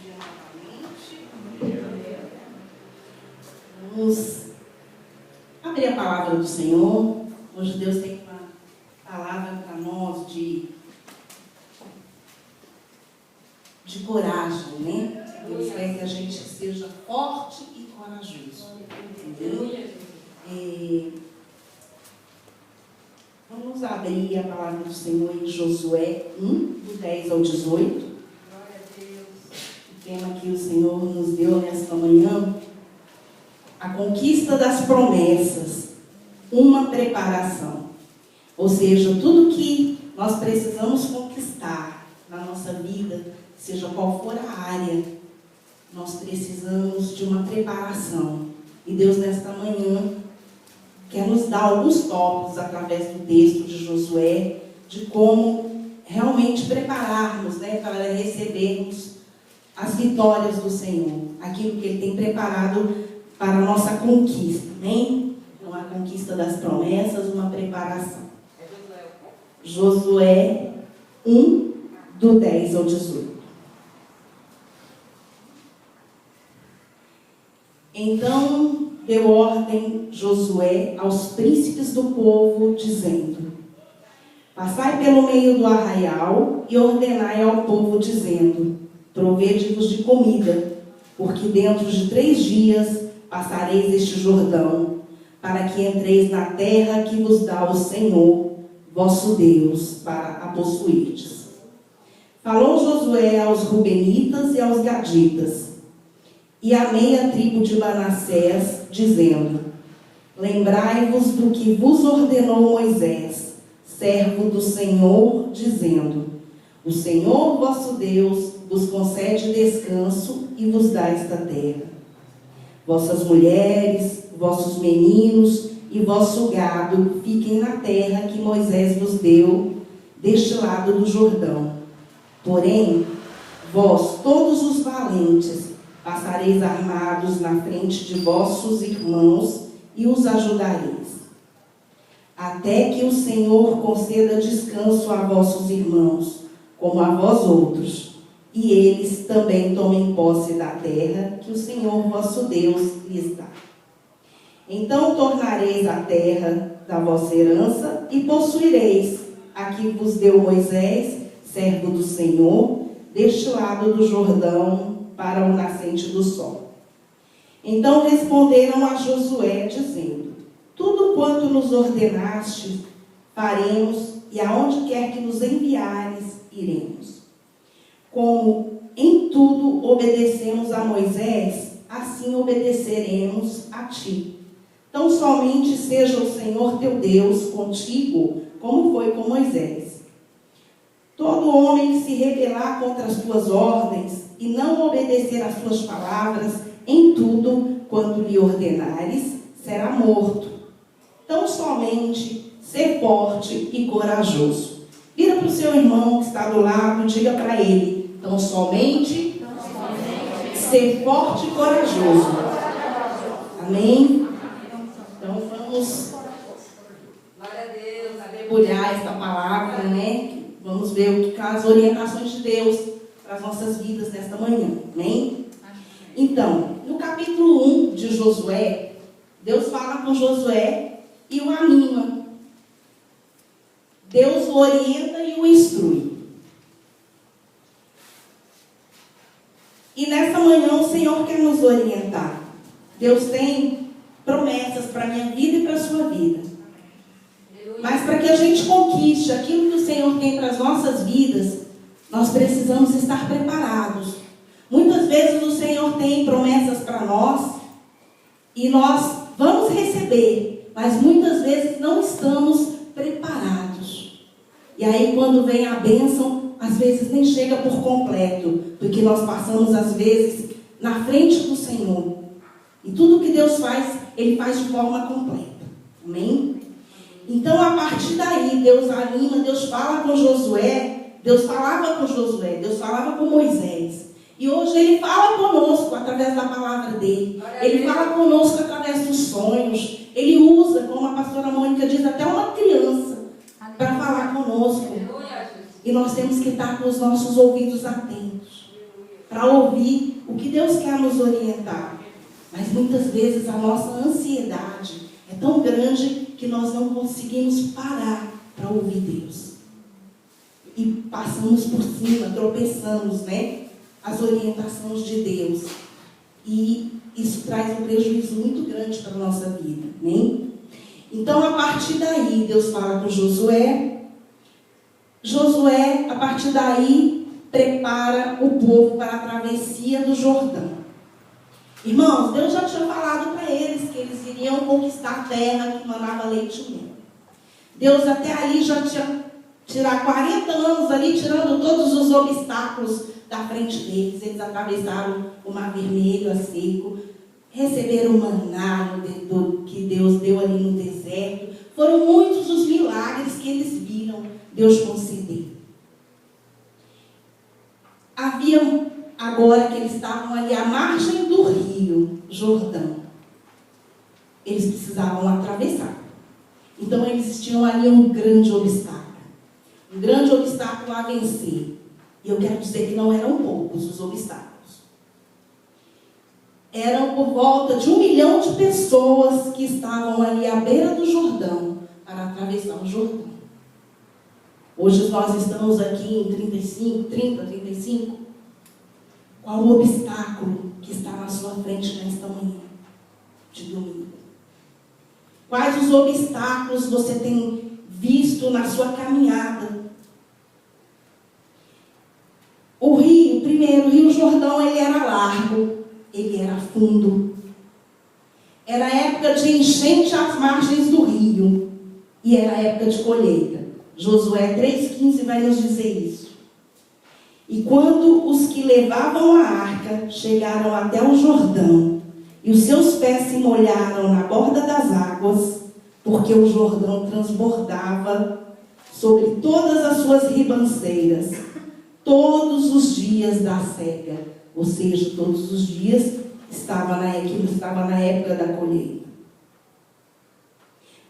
dia novamente. Vamos abrir a palavra do Senhor. Hoje Deus tem uma palavra para nós de coragem, né? Deus quer que a gente seja forte e corajoso. Vamos abrir a palavra do Senhor em Josué 1, do 10 ao 18. Glória a Deus. O tema que o Senhor nos deu nesta manhã: a conquista das promessas, uma preparação. Ou seja, tudo que nós precisamos conquistar na nossa vida, seja qual for a área, nós precisamos de uma preparação. E Deus, nesta manhã, quer nos dar alguns tópicos através do texto de Josué, de como realmente prepararmos, né, para recebermos as vitórias do Senhor, aquilo que Ele tem preparado para a nossa conquista, amém? Então, a conquista das promessas, uma preparação. Josué 1, do 10 ao 18. Então deu ordem Josué aos príncipes do povo, dizendo: passai pelo meio do arraial e ordenai ao povo, dizendo: provede-vos de comida, porque dentro de 3 dias passareis este Jordão, para que entreis na terra que vos dá o Senhor, vosso Deus, para a possuirdes. Falou Josué aos rubenitas e aos gaditas, e à meia tribo de Manassés, dizendo: lembrai-vos do que vos ordenou Moisés, servo do Senhor, dizendo: o Senhor vosso Deus vos concede descanso e vos dá esta terra. Vossas mulheres, vossos meninos e vosso gado fiquem na terra que Moisés vos deu, deste lado do Jordão. Porém, vós, todos os valentes, passareis armados na frente de vossos irmãos e os ajudareis, até que o Senhor conceda descanso a vossos irmãos, como a vós outros, e eles também tomem posse da terra que o Senhor vosso Deus lhes dá. Então tornareis a terra da vossa herança e possuireis a que vos deu Moisés, servo do Senhor, deste lado do Jordão, para o nascente do sol. Então responderam a Josué, dizendo: tudo quanto nos ordenaste, faremos, e aonde quer que nos enviares, iremos. Como em tudo obedecemos a Moisés, assim obedeceremos a ti. Tão somente seja o Senhor teu Deus contigo, como foi com Moisés. Todo homem que se rebelar contra as tuas ordens e não obedecer às tuas palavras, em tudo quanto lhe ordenares, será morto. Tão somente ser forte e corajoso. Vira para o seu irmão que está do lado e diga para ele: tão somente ser forte e corajoso. Amém? Então vamos debulhar esta palavra, né? Vamos ver as orientações de Deus para as nossas vidas nesta manhã. Amém? Então, no capítulo 1 de Josué, Deus fala com Josué e o anima. Deus o orienta e o instrui. E nessa manhã o Senhor quer nos orientar. Deus tem promessas para a minha vida e para a sua vida. Mas para que a gente conquiste aquilo que o Senhor tem para as nossas vidas, nós precisamos estar preparados. Muitas vezes o Senhor tem promessas para nós e nós vamos receber, mas muitas vezes não estamos preparados. E aí quando vem a bênção, às vezes nem chega por completo, porque nós passamos às vezes na frente do Senhor. E tudo que Deus faz, Ele faz de forma completa. Amém? Então, a partir daí, Deus anima, Deus fala com Josué, Deus falava com Josué, Deus falava com Moisés. E hoje Ele fala conosco através da palavra dEle. Ele fala conosco através dos sonhos. Ele usa, como a pastora Mônica diz, até uma criança para falar conosco. E nós temos que estar com os nossos ouvidos atentos, para ouvir o que Deus quer nos orientar. Mas muitas vezes a nossa ansiedade é tão grande que nós não conseguimos parar para ouvir Deus. E passamos por cima, tropeçamos, né? As orientações de Deus. E isso traz um prejuízo muito grande para a nossa vida, né? Então, a partir daí, Deus fala com Josué. Josué, a partir daí, prepara o povo para a travessia do Jordão. Irmãos, Deus já tinha falado para eles que eles iriam conquistar a terra que manava leite e mel. Deus até ali já tinha tirado 40 anos ali, tirando todos os obstáculos da frente deles. Eles atravessaram o Mar Vermelho a seco, receberam o maná que Deus deu ali no deserto. Foram muitos os milagres que eles viram Deus conceder. Havia, agora que eles estavam ali à margem do rio Jordão, eles precisavam atravessar. Então eles tinham ali um grande obstáculo a vencer. E eu quero dizer que não eram poucos os obstáculos. Eram por volta de 1 milhão de pessoas que estavam ali à beira do Jordão para atravessar o Jordão. Hoje nós estamos aqui em 35. Qual o obstáculo que está na sua frente nesta manhã de domingo? Quais os obstáculos você tem visto na sua caminhada? O rio Jordão, ele era largo, ele era fundo. Era época de enchente às margens do rio e era época de colheita. Josué 3,15 vai nos dizer isso. E quando os que levavam a arca chegaram até o Jordão, e os seus pés se molharam na borda das águas, porque o Jordão transbordava sobre todas as suas ribanceiras, todos os dias da cega, ou seja, todos os dias estava na época da colheita.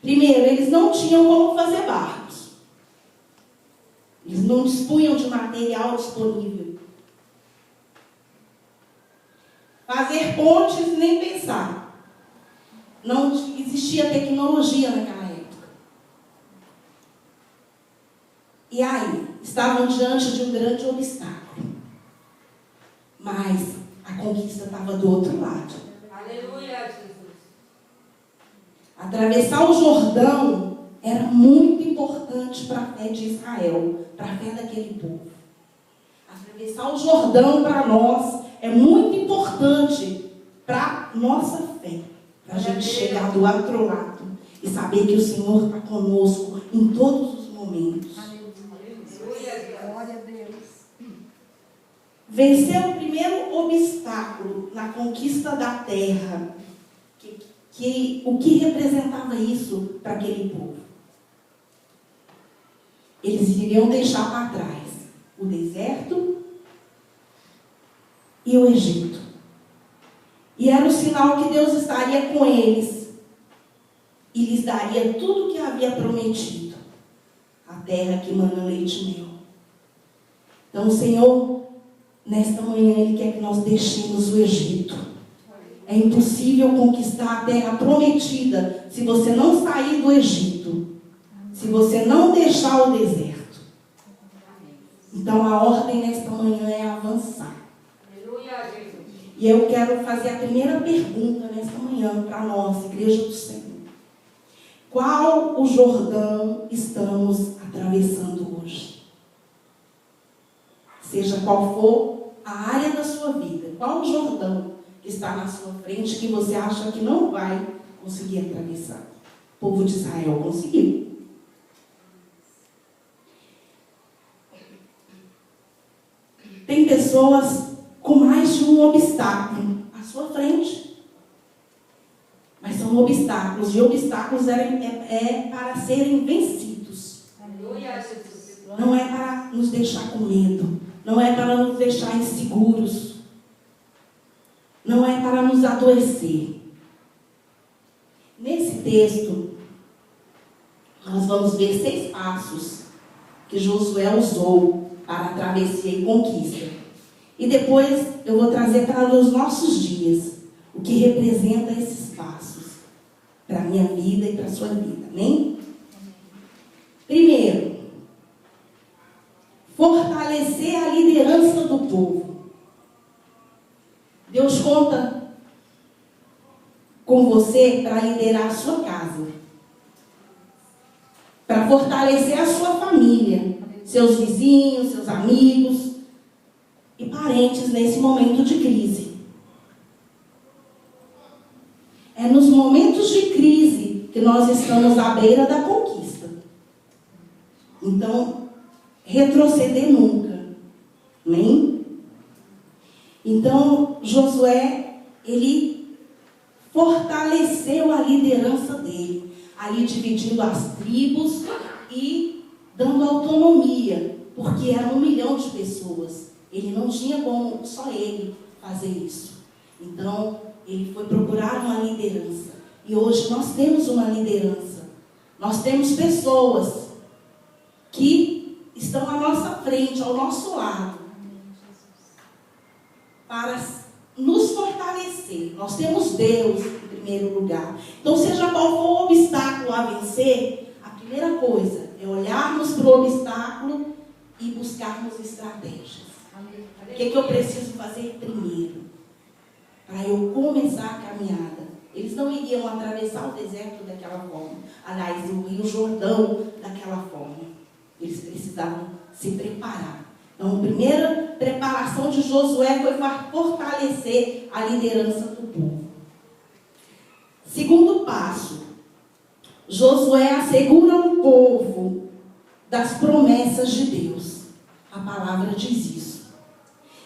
Primeiro, eles não tinham como fazer barcos. Eles não dispunham de material disponível. Fazer pontes, nem pensar. Não existia tecnologia naquela época. E aí, estavam diante de um grande obstáculo. Mas a conquista estava do outro lado. Aleluia, Jesus. Atravessar o Jordão era muito importante para a fé de Israel, para a fé daquele povo. Atravessar o Jordão para nós é muito importante para a nossa fé, para a gente chegar do outro lado e saber que o Senhor está conosco em todos os momentos. Glória a Deus. Vencer o primeiro obstáculo na conquista da terra, o que representava isso para aquele povo? Eles iriam deixar para trás o deserto e o Egito. E era o sinal que Deus estaria com eles e lhes daria tudo o que havia prometido, a terra que mana leite e mel. Então o Senhor, nesta manhã, Ele quer que nós deixemos o Egito. É impossível conquistar a terra prometida se você não sair do Egito, se você não deixar o deserto. Então a ordem nesta manhã é avançar. Aleluia, Jesus. E eu quero fazer a primeira pergunta nesta manhã para nós, Igreja do Senhor. Qual o Jordão estamos atravessando hoje? Seja qual for a área da sua vida, qual o Jordão que está na sua frente que você acha que não vai conseguir atravessar? O povo de Israel conseguiu. Tem pessoas com mais de um obstáculo à sua frente. Mas são obstáculos, e obstáculos é para serem vencidos. Aleluia, Jesus. Não é para nos deixar com medo. Não é para nos deixar inseguros. Não é para nos adoecer. Nesse texto, nós vamos ver 6 passos que Josué usou para a travessia e conquista. E depois eu vou trazer para os nossos dias o que representa esses passos para a minha vida e para a sua vida. Amém? Primeiro, fortalecer a liderança do povo. Deus conta com você para liderar a sua casa, para fortalecer a sua família, seus vizinhos, seus amigos e parentes nesse momento de crise. É nos momentos de crise que nós estamos à beira da conquista. Então, retroceder nunca. Amém? Então, Josué, ele fortaleceu a liderança dele, ali dividindo as tribos e dando autonomia, porque eram 1 milhão de pessoas. Ele não tinha como só ele fazer isso. Então, ele foi procurar uma liderança. E hoje nós temos uma liderança. Nós temos pessoas que estão à nossa frente, ao nosso lado, para nos fortalecer. Nós temos Deus em primeiro lugar. Então, seja qual for o obstáculo a vencer, a primeira coisa é olharmos para o obstáculo e buscarmos estratégias. O que eu preciso fazer primeiro? Para eu começar a caminhada. Eles não iriam atravessar o deserto daquela forma. Aliás, o Rio Jordão daquela forma. Eles precisavam se preparar. Então, a primeira preparação de Josué foi para fortalecer a liderança do povo. Segundo passo, Josué assegura o povo das promessas de Deus. A palavra diz isso.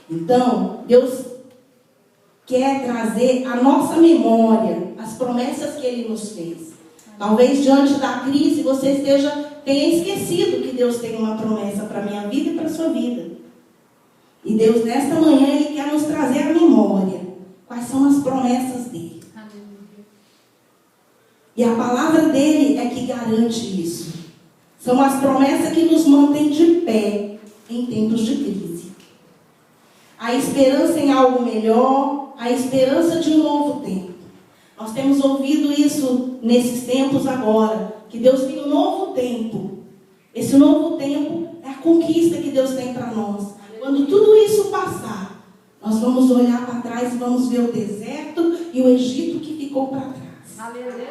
Então, Deus quer trazer à nossa memória as promessas que Ele nos fez. Talvez diante da crise você tenha esquecido que Deus tem uma promessa para a minha vida e para a sua vida. E Deus, nesta manhã, Ele quer nos trazer à memória quais são as promessas dEle. E a palavra dEle é que garante isso. São as promessas que nos mantêm de pé em tempos de crise. A esperança em algo melhor, a esperança de um novo tempo. Nós temos ouvido isso nesses tempos agora, que Deus tem um novo tempo. Esse novo tempo é a conquista que Deus tem para nós. Quando tudo isso passar, nós vamos olhar para trás e vamos ver o deserto e o Egito que ficou para trás. Aleluia.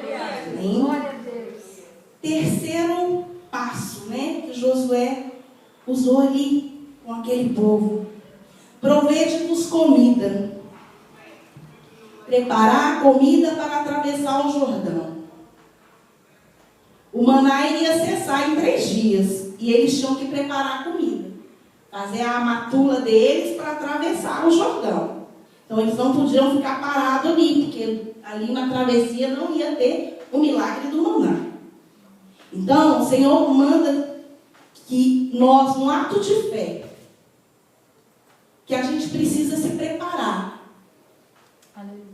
Glória a Deus. Terceiro passo, que Josué usou ali com aquele povo. Provede-nos comida. Preparar a comida para atravessar o Jordão. O maná iria cessar em 3 dias. E eles tinham que preparar a comida. Fazer a matula deles para atravessar o Jordão. Então eles não podiam ficar parados ali, porque ali na travessia não ia ter o milagre do maná. Então o Senhor manda que nós, no ato de fé, que a gente precisa se preparar.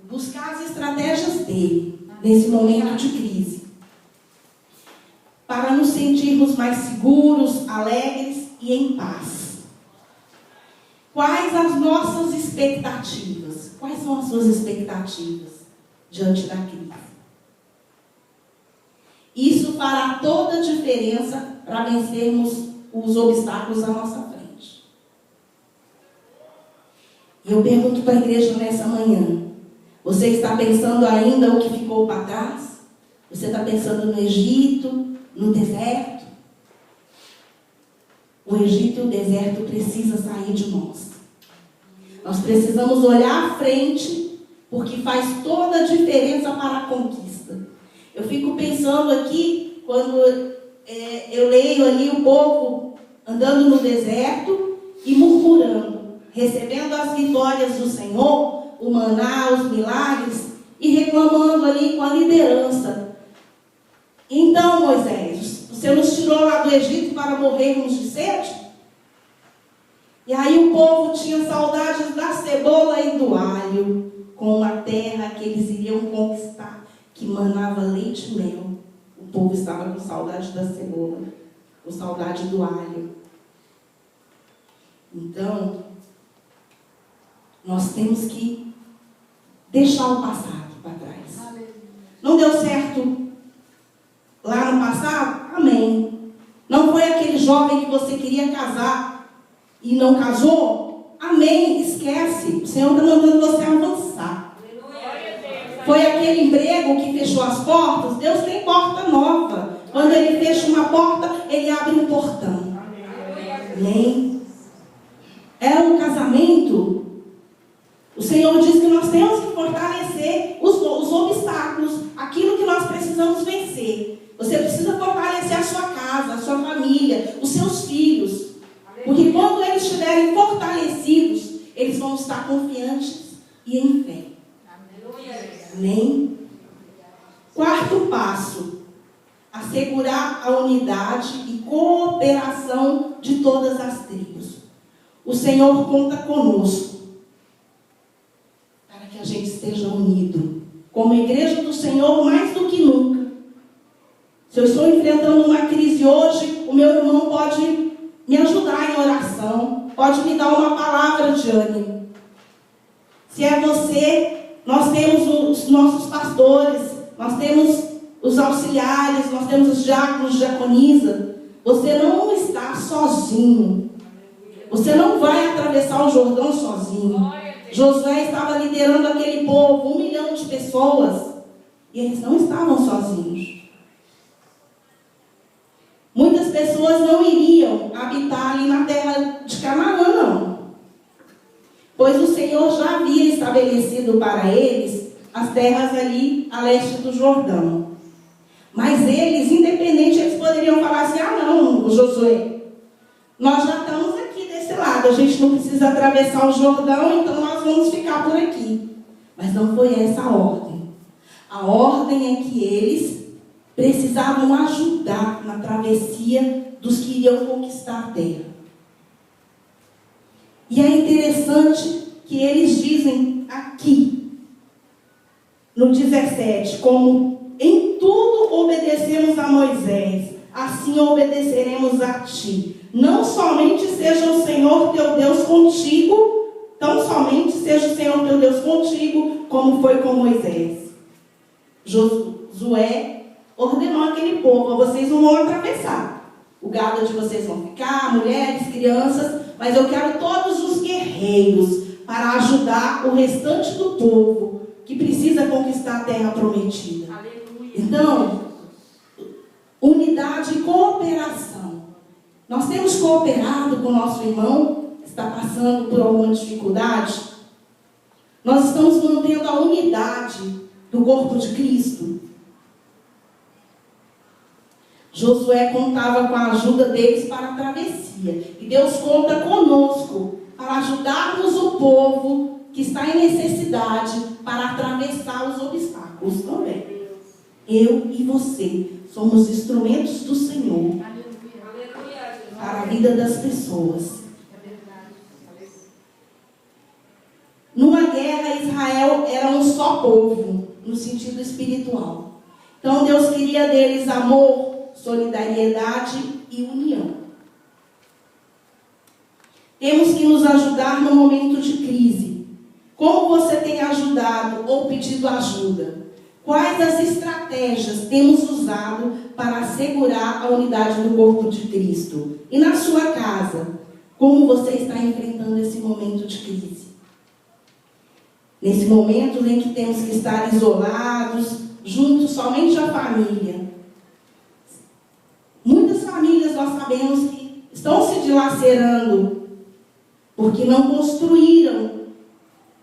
Buscar as estratégias dele nesse momento de crise. Para nos sentirmos mais seguros, alegres e em paz. Quais as nossas expectativas? Quais são as suas expectativas diante da crise? Isso fará toda a diferença para vencermos os obstáculos à nossa frente. E eu pergunto para a igreja nessa manhã: você está pensando ainda o que ficou para trás? Você está pensando no Egito, no deserto? O Egito e o deserto precisam sair de nós. Nós precisamos olhar à frente, porque faz toda a diferença para a conquista. Eu fico pensando aqui, quando eu leio ali o povo andando no deserto e murmurando, recebendo as vitórias do Senhor, o maná, os milagres, e reclamando ali com a liderança. Então, Moisés, você nos tirou lá do Egito para morrermos de sede? E aí o povo tinha saudades da cebola e do alho, com uma terra que eles iriam conquistar, que manava leite e mel. O povo estava com saudade da cebola, com saudade do alho. Então, nós temos que deixar o passado para trás. Não deu certo lá no passado? Amém. Não foi aquele jovem que você queria casar e não casou? Amém. Esquece. O Senhor está mandando você avançar. Foi aquele emprego que fechou as portas? Deus tem porta nova. Quando Ele fecha uma porta, Ele abre um portão. Amém. É um casamento. O Senhor diz que nós temos que fortalecer os obstáculos, aquilo que nós precisamos vencer. Você precisa fortalecer a sua casa, a sua família, os seus filhos. Porque quando eles estiverem fortalecidos, eles vão estar confiantes e em fé. Amém? Quarto passo: assegurar a unidade e cooperação de todas as tribos. O Senhor conta conosco para que a gente esteja unido, como igreja do Senhor, mais do que nunca. Se eu estou enfrentando uma crise hoje, o meu irmão pode me ajudar em oração, pode me dar uma palavra de ânimo. Se é você, nós temos os nossos pastores, nós temos os auxiliares, nós temos os diáconos, diaconisa. Você não está sozinho. Você não vai atravessar o Jordão sozinho. Josué estava liderando aquele povo, 1 milhão de pessoas, e eles não estavam sozinhos. Muitas pessoas não iriam habitar ali na terra de Canaã, não. Pois o Senhor já havia estabelecido para eles as terras ali a leste do Jordão. Mas eles, independente, eles poderiam falar assim: ah não, Josué, nós já estamos aqui desse lado, a gente não precisa atravessar o Jordão, então nós vamos ficar por aqui. Mas não foi essa a ordem. A ordem é que eles precisavam ajudar na travessia dos que iriam conquistar a terra. E é interessante que eles dizem aqui, no 17, como em tudo obedecemos a Moisés, assim obedeceremos a ti. Não somente seja o Senhor teu Deus contigo, tão somente seja o Senhor teu Deus contigo, como foi com Moisés. Josué ordenou aquele povo: vocês não vão atravessar. O gado de vocês vão ficar, mulheres, crianças, mas eu quero todos os guerreiros para ajudar o restante do povo que precisa conquistar a terra prometida. Aleluia. Então, unidade e cooperação. Nós temos cooperado com o nosso irmão que está passando por alguma dificuldade. Nós estamos mantendo a unidade do corpo de Cristo. Josué contava com a ajuda deles para a travessia. E Deus conta conosco para ajudarmos o povo que está em necessidade para atravessar os obstáculos também. Eu e você somos instrumentos do Senhor para a vida das pessoas. Numa guerra, Israel era um só povo, no sentido espiritual. Então Deus queria deles amor, solidariedade e união. Temos que nos ajudar no momento de crise. Como você tem ajudado ou pedido ajuda? Quais as estratégias temos usado para assegurar a unidade do corpo de Cristo? E na sua casa, como você está enfrentando esse momento de crise? Nesse momento em que temos que estar isolados, juntos somente a família. Muitas famílias nós sabemos que estão se dilacerando porque não construíram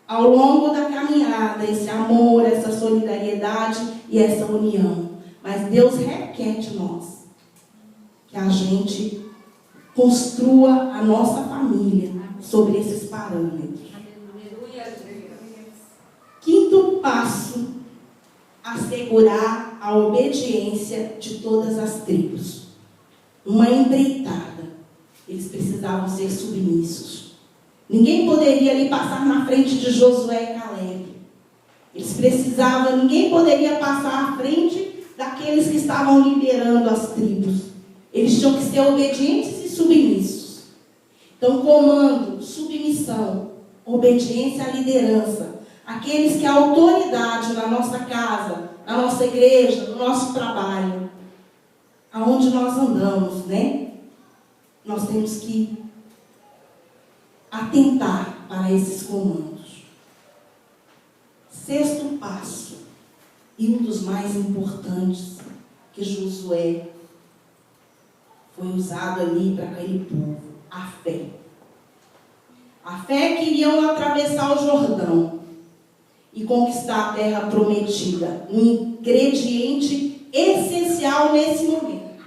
ao longo da caminhada esse amor, essa solidariedade e essa união. Mas Deus requer de nós que a gente construa a nossa família sobre esses parâmetros. Quinto passo: assegurar a obediência de todas as tribos. Uma empreitada. Eles precisavam ser submissos. Ninguém poderia ali passar na frente de Josué e Caleb. Ninguém poderia passar à frente daqueles que estavam liderando as tribos. Eles tinham que ser obedientes e submissos. Então, comando, submissão, obediência à liderança. Aqueles que a autoridade na nossa casa, na nossa igreja, no nosso trabalho, aonde nós andamos, né? Nós temos que atentar para esses comandos. Sexto passo, e um dos mais importantes, que Josué foi usado ali para aquele povo, a fé. A fé que iriam atravessar o Jordão e conquistar a terra prometida, um ingrediente essencial nesse momento.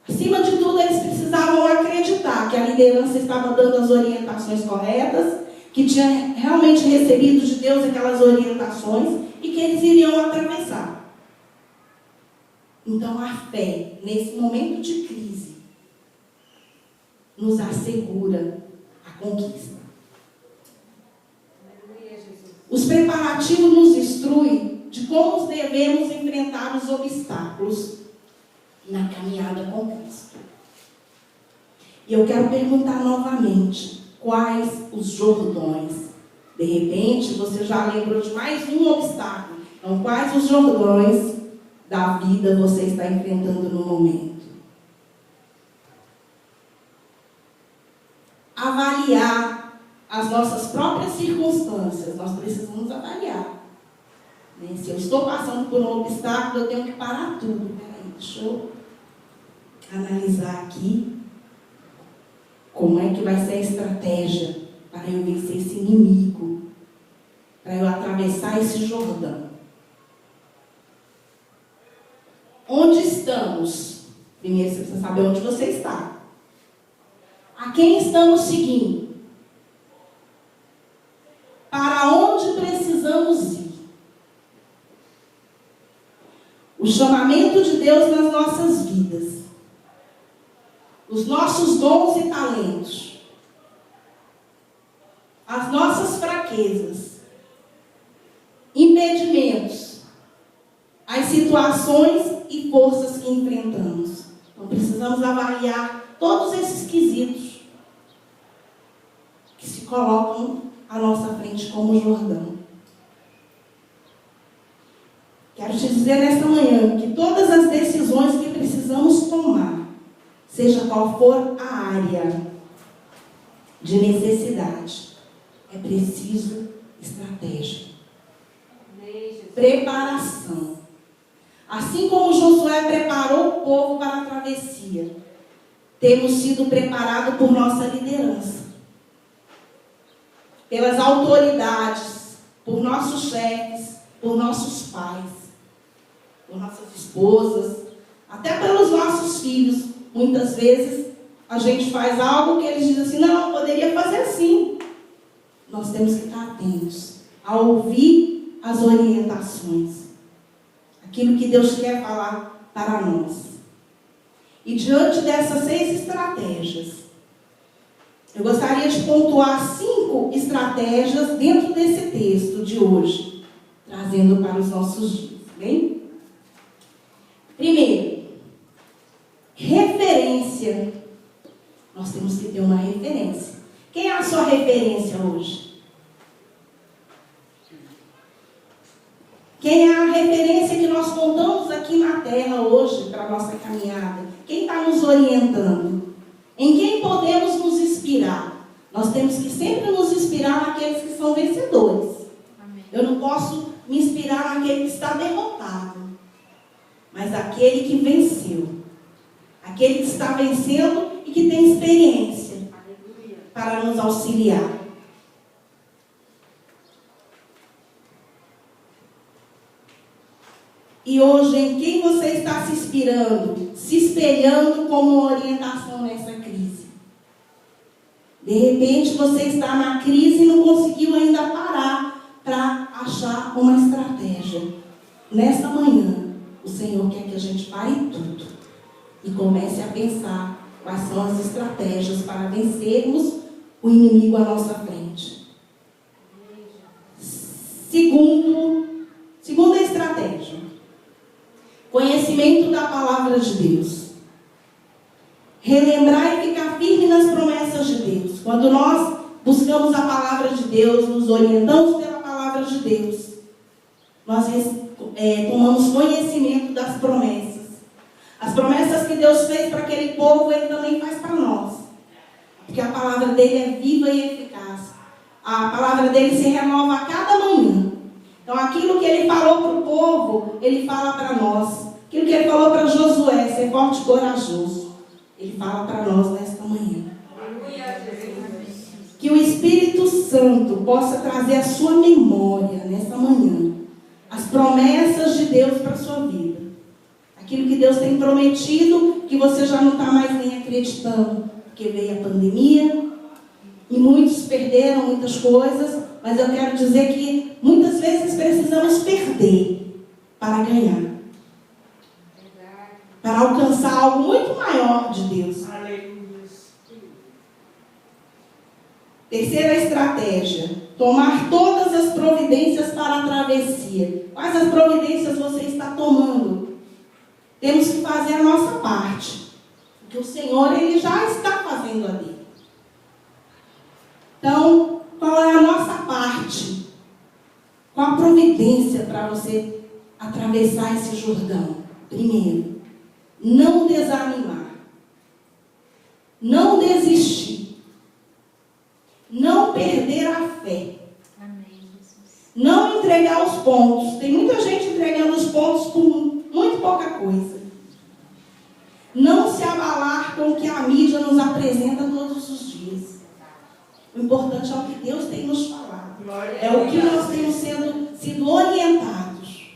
Acima de tudo, eles precisavam acreditar que a liderança estava dando as orientações corretas, que tinha realmente recebido de Deus aquelas orientações e que eles iriam atravessar. Então, a fé, nesse momento de crise, nos assegura a conquista. Os preparativos nos instruem de como devemos enfrentar os obstáculos na caminhada com Cristo. E eu quero perguntar novamente, quais os Jordões? De repente, você já lembrou de mais um obstáculo. Então, quais os Jordões da vida você está enfrentando no momento? Avaliar as nossas próprias circunstâncias. Nós precisamos avaliar. Né? Se eu estou passando por um obstáculo, eu tenho que parar tudo. Peraí, deixa eu analisar aqui como é que vai ser a estratégia para eu vencer esse inimigo, para eu atravessar esse Jordão. Onde estamos? Primeiro você precisa saber onde você está. A quem estamos seguindo? Para onde precisamos ir? O chamamento de Deus nas nossas vidas. Os nossos dons e talentos. As nossas fraquezas. Impedimentos. As situações e forças que enfrentamos. Então precisamos avaliar todos esses quesitos que se colocam à nossa frente como Jordão. Quero te dizer nesta manhã que todas as decisões que precisamos tomar, seja qual for a área de necessidade, é preciso estratégia, preparação. Assim como Josué preparou o povo para a travessia, temos sido preparados por nossa liderança, pelas autoridades, por nossos chefes, por nossos pais, por nossas esposas, até pelos nossos filhos. Muitas vezes a gente faz algo que eles dizem assim, não, eu poderia fazer assim. Nós temos que estar atentos a ouvir as orientações, aquilo que Deus quer falar para nós. E diante dessas 6 estratégias, eu gostaria de pontuar 5 estratégias dentro desse texto de hoje, trazendo para os nossos dias, bem? Primeiro, referência. Nós temos que ter uma referência. Quem é a sua referência hoje? Quem é a referência que nós contamos aqui na terra hoje para a nossa caminhada? Quem está nos orientando? Em quem podemos nos inspirar? Nós temos que sempre nos inspirar naqueles que são vencedores. Amém. Eu não posso me inspirar naquele que está derrotado, mas aquele que venceu. Aquele que está vencendo e que tem experiência. Aleluia. Para nos auxiliar. E hoje, em quem você está se inspirando, se espelhando como orientação nessa crise? De repente, você está na crise e não conseguiu ainda parar para achar uma estratégia. Nessa manhã, o Senhor quer que a gente pare tudo e comece a pensar quais são as estratégias para vencermos o inimigo à nossa frente. Segunda estratégia. Conhecimento da palavra de Deus. Relembrar e ficar firme nas promessas de Deus. Quando nós buscamos a palavra de Deus, nos orientamos pela palavra de Deus, nós tomamos conhecimento das promessas. As promessas que Deus fez para aquele povo, Ele também faz para nós. Porque a palavra dele é viva e eficaz. A palavra dele se renova a cada manhã. Então aquilo que Ele falou para o povo, Ele fala para nós. Aquilo que Ele falou para Josué, ser forte e corajoso, Ele fala para nós nesta manhã. Que o Espírito Santo possa trazer à sua memória, nesta manhã, as promessas de Deus para a sua vida. Aquilo que Deus tem prometido, que você já não está mais nem acreditando, porque veio a pandemia, e muitos perderam muitas coisas, mas eu quero dizer que muitas vezes precisamos perder para ganhar. Para alcançar algo muito maior de Deus. Terceira estratégia: tomar todas as providências para a travessia. Quais as providências você está tomando? Temos que fazer a nossa parte. Porque o Senhor, Ele já está fazendo a dele. Então, qual é a nossa parte? Qual a providência para você atravessar esse Jordão? Primeiro, não desanimar. Não desistir. Não perder a fé. Não entregar os pontos. Tem muita gente entregando os pontos por muito pouca coisa. Não se abalar com o que a mídia nos apresenta todos os dias. O importante é o que Deus tem nos falado. É o que nós temos sido orientados.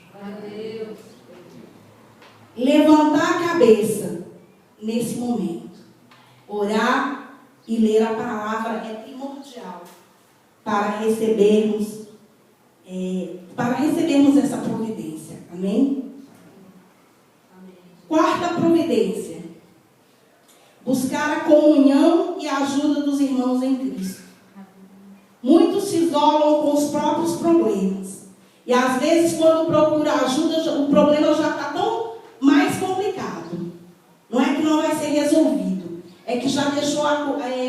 Levantar a cabeça nesse momento. Orar e ler a palavra é primordial para recebermos essa providência. Amém? Quarta providência: buscar a comunhão e a ajuda dos irmãos em Cristo. Muitos se isolam com os próprios problemas. E às vezes, quando procura ajuda, o problema já está tão mais complicado. Não é que não vai ser resolvido. É que já deixou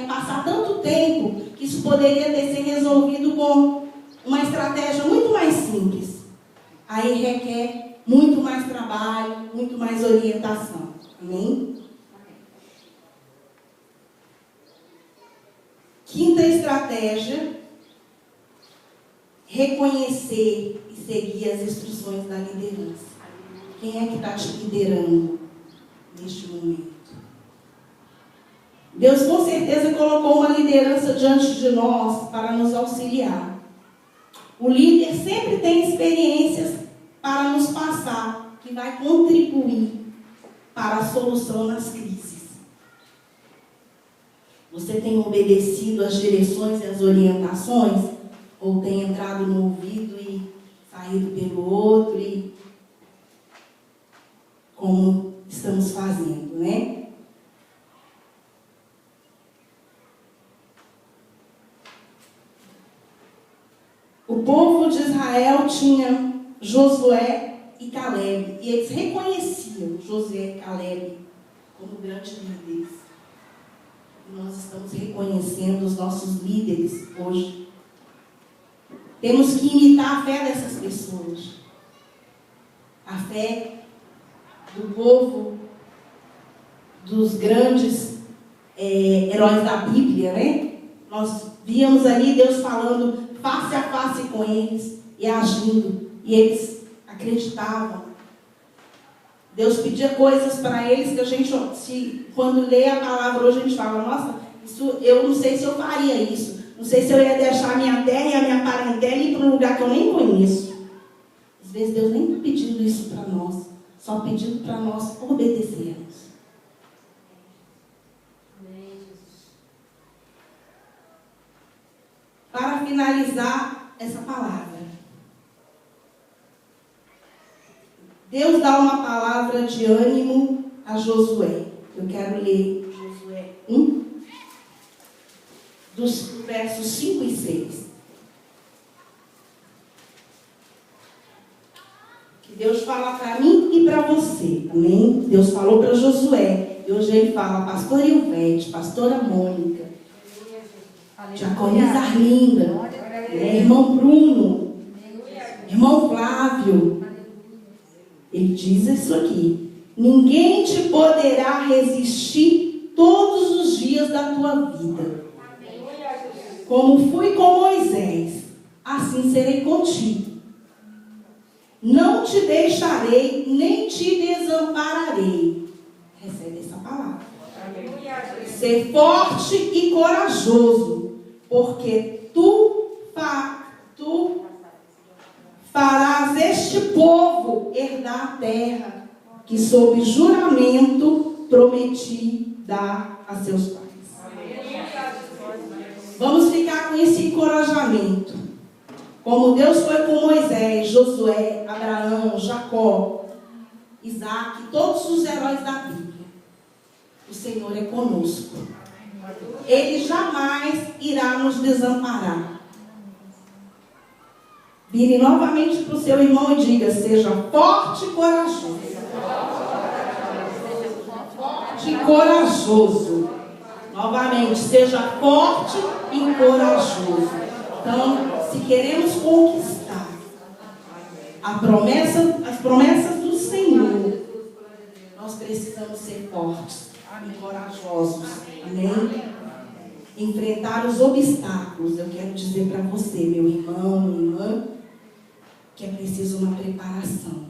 passar tanto tempo que isso poderia ter sido resolvido com uma estratégia muito mais simples. Aí requer muito mais trabalho, muito mais orientação. Amém? Quinta estratégia: reconhecer e seguir as instruções da liderança. Quem é que está te liderando neste momento? Deus com certeza colocou uma liderança diante de nós para nos auxiliar. O líder sempre tem experiências para nos passar, que vai contribuir para a solução nas crises. Você tem obedecido às direções e às orientações? Ou tem entrado no ouvido e saído pelo outro? E como estamos fazendo, né? O povo de Israel tinha Josué e Calebe, e eles reconheciam Josué e Calebe como grandes líderes. E nós estamos reconhecendo os nossos líderes hoje. Temos que imitar a fé dessas pessoas. A fé do povo, dos grandes heróis da Bíblia, né? Nós víamos ali Deus falando face a face com eles e agindo. E eles acreditavam. Deus pedia coisas para eles que a gente, quando lê a palavra hoje, a gente fala: nossa, isso, eu não sei se eu faria isso. Não sei se eu ia deixar a minha terra e a minha parentela e ir para um lugar que eu nem conheço. Às vezes Deus nem está pedindo isso para nós, só pedindo para nós obedecermos. Para finalizar essa palavra, Deus dá uma palavra de ânimo a Josué. Eu quero ler Josué 1, dos versos 5 e 6. Que Deus fala para mim e para você. Amém? Deus falou para Josué. E hoje Ele fala: pastor Ilvete, pastora Mônica. Diaconisa Arlinda, irmão Bruno, irmão Flávio. Ele diz isso aqui: ninguém te poderá resistir todos os dias da tua vida. Como fui com Moisés, assim serei contigo. Não te deixarei, nem te desampararei. Recebe essa palavra. Ser forte e corajoso, porque tu farás este povo herdar a terra que sob juramento prometi dar a seus pais. Vamos ficar com esse encorajamento. Como Deus foi com Moisés, Josué, Abraão, Jacó, Isaac, todos os heróis da Bíblia. O Senhor é conosco. Ele jamais irá nos desamparar. Vire novamente para o seu irmão e diga: seja forte e corajoso. Forte e corajoso. Novamente, seja forte e corajoso. Então, se queremos conquistar as promessas do Senhor, nós precisamos ser fortes e corajosos. Amém? Enfrentar os obstáculos. Eu quero dizer para você, meu irmão, minha irmã, que é preciso uma preparação.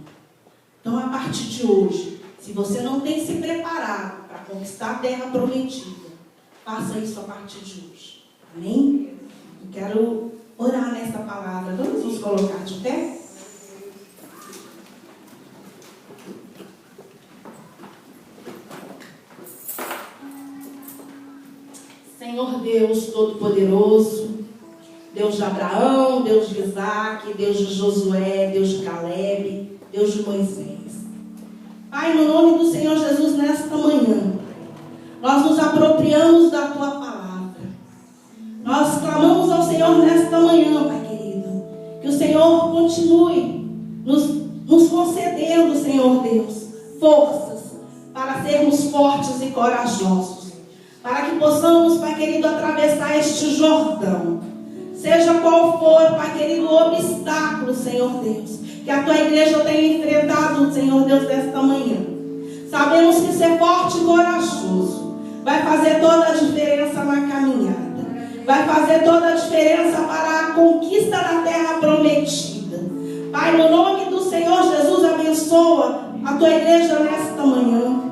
Então, a partir de hoje, se você não tem se preparado para conquistar a terra prometida, faça isso a partir de hoje. Amém? Eu quero orar nessa palavra. Vamos nos colocar de pé? Senhor Deus Todo-Poderoso, Deus de Abraão, Deus de Isaac, Deus de Josué, Deus de Caleb, Deus de Moisés. Pai, no nome do Senhor Jesus, nesta manhã, nós nos apropriamos da Tua palavra. Nós clamamos ao Senhor nesta manhã, Pai querido, que o Senhor continue nos concedendo, Senhor Deus, forças para sermos fortes e corajosos. Para que possamos, Pai querido, atravessar este Jordão. Seja qual for, Pai querido, o obstáculo, Senhor Deus, que a Tua igreja tenha enfrentado, Senhor Deus, nesta manhã. Sabemos que ser forte e corajoso vai fazer toda a diferença na caminhada. Vai fazer toda a diferença para a conquista da terra prometida. Pai, no nome do Senhor Jesus, abençoa a Tua igreja nesta manhã.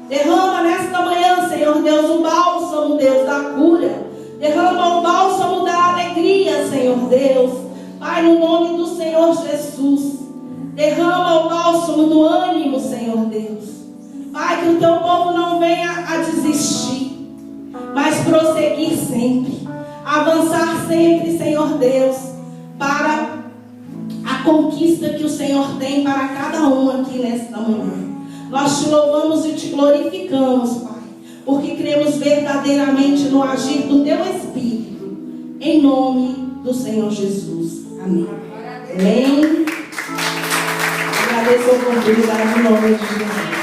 Derrama nesta manhã, Senhor Deus, o bálsamo, Deus, da cura. Derrama o bálsamo da alegria, Senhor Deus. Pai, no nome do Senhor Jesus. Derrama o bálsamo do ânimo, Senhor Deus. Pai, que o Teu povo não venha a desistir, mas prosseguir sempre. Avançar sempre, Senhor Deus, para a conquista que o Senhor tem para cada um aqui nesta manhã. Nós Te louvamos e Te glorificamos, Pai, porque cremos verdadeiramente no agir do Teu Espírito, em nome do Senhor Jesus. Amém. Amém. Agradeço a oportunidade em nome de Jesus.